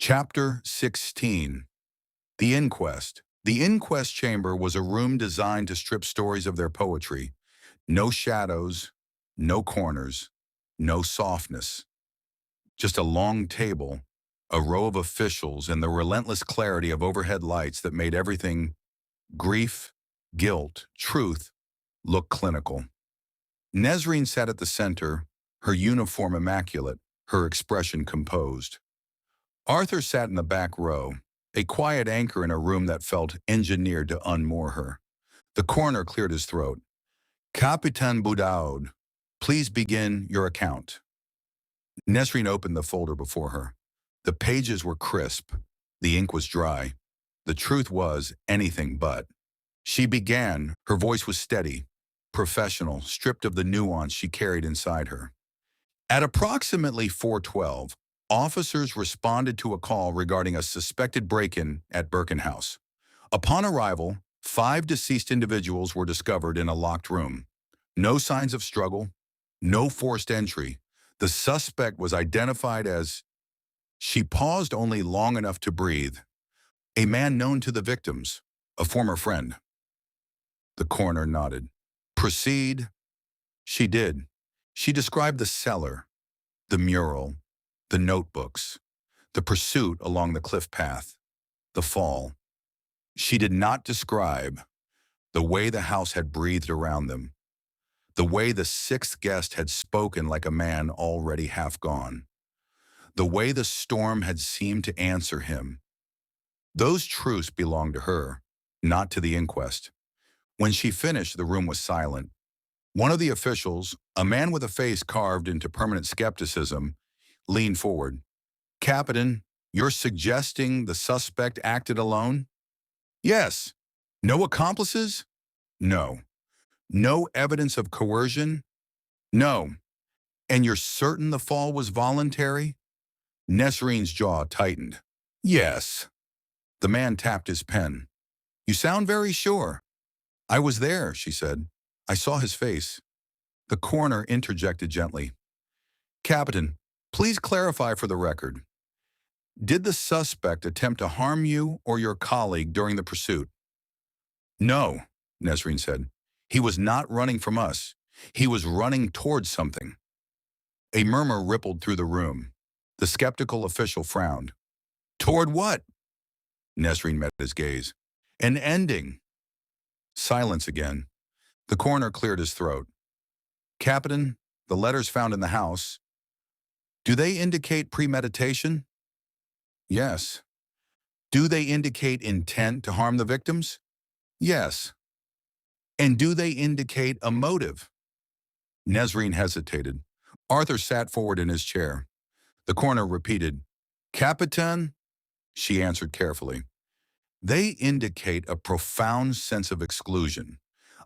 Chapter 16. The Inquest. The inquest chamber was a room designed to strip stories of their poetry. No shadows, no corners, no softness. Just a long table, a row of officials, and the relentless clarity of overhead lights that made everything grief, guilt, truth look clinical. Nesrine sat at the center, her uniform immaculate, her expression composed. Arthur sat in the back row, a quiet anchor in a room that felt engineered to unmoor her. The coroner cleared his throat. Capitain Boudaoud, please begin your account. Nesrine opened the folder before her. The pages were crisp. The ink was dry. The truth was anything but. She began. Her voice was steady, professional, stripped of the nuance she carried inside her. At approximately 4:12, officers responded to a call regarding a suspected break-in at Birkin House. Upon arrival, 5 deceased individuals were discovered in a locked room. No signs of struggle, no forced entry. The suspect was identified as... She paused only long enough to breathe. A man known to the victims, a former friend. The coroner nodded. Proceed. She did. She described the cellar, the mural, the notebooks, the pursuit along the cliff path, the fall. She did not describe the way the house had breathed around them, the way the 6th guest had spoken like a man already half gone, the way the storm had seemed to answer him. Those truths belonged to her, not to the inquest. When she finished, the room was silent. One of the officials, a man with a face carved into permanent skepticism, leaned forward. Captain, you're suggesting the suspect acted alone? Yes. No accomplices? No. No evidence of coercion? No. And you're certain the fall was voluntary? Nesrine's jaw tightened. Yes. The man tapped his pen. You sound very sure. I was there, she said. I saw his face. The coroner interjected gently. Captain, please clarify for the record. Did the suspect attempt to harm you or your colleague during the pursuit? No, Nesrine said. He was not running from us. He was running towards something. A murmur rippled through the room. The skeptical official frowned. Toward what? Nesrine met his gaze. An ending. Silence again. The coroner cleared his throat. Captain, the letters found in the house, do they indicate premeditation? Yes. Do they indicate intent to harm the victims? Yes. And do they indicate a motive? Nesrine hesitated. Arthur sat forward in his chair. The coroner repeated, Capitain? She answered carefully. They indicate a profound sense of exclusion,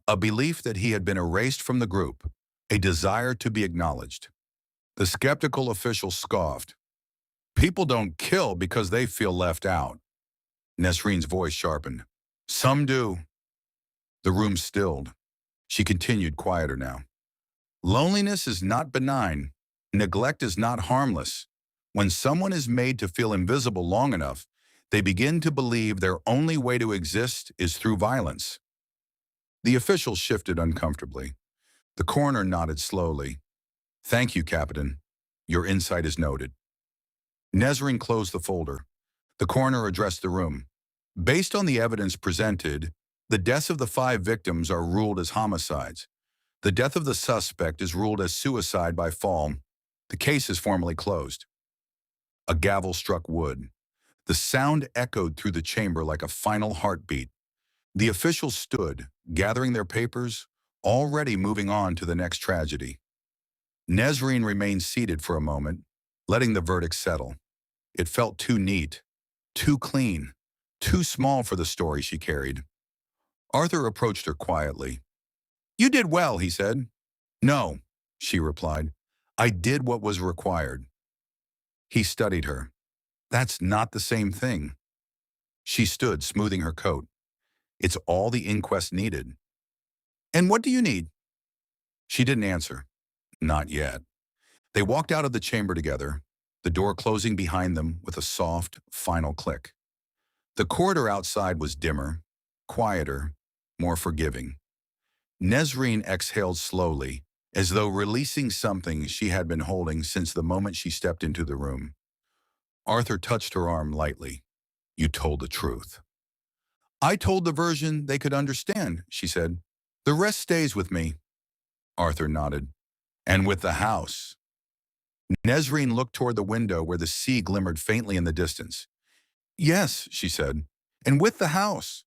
a belief that he had been erased from the group, a desire to be acknowledged. The skeptical official scoffed. People don't kill because they feel left out. Nesrine's voice sharpened. Some do. The room stilled. She continued quieter now. Loneliness is not benign. Neglect is not harmless. When someone is made to feel invisible long enough, they begin to believe their only way to exist is through violence. The official shifted uncomfortably. The coroner nodded slowly. Thank you, Captain. Your insight is noted. Nesrine closed the folder. The coroner addressed the room. Based on the evidence presented, the deaths of the 5 victims are ruled as homicides. The death of the suspect is ruled as suicide by fall. The case is formally closed. A gavel struck wood. The sound echoed through the chamber like a final heartbeat. The officials stood, gathering their papers, already moving on to the next tragedy. Nesrine remained seated for a moment, letting the verdict settle. It felt too neat, too clean, too small for the story she carried. Arthur approached her quietly. You did well, he said. No, she replied. I did what was required. He studied her. That's not the same thing. She stood, smoothing her coat. It's all the inquest needed. And what do you need? She didn't answer. Not yet. They walked out of the chamber together. the door closing behind them with a soft, final click. The corridor outside was dimmer, quieter, more forgiving. Nesrine exhaled slowly, as though releasing something she had been holding since the moment she stepped into the room. Arthur touched her arm lightly. "You told the truth." "I told the version they could understand," she said. "The rest stays with me." Arthur nodded. "And with the house." Nesrine looked toward the window where the sea glimmered faintly in the distance. "Yes," she said, "and with the house.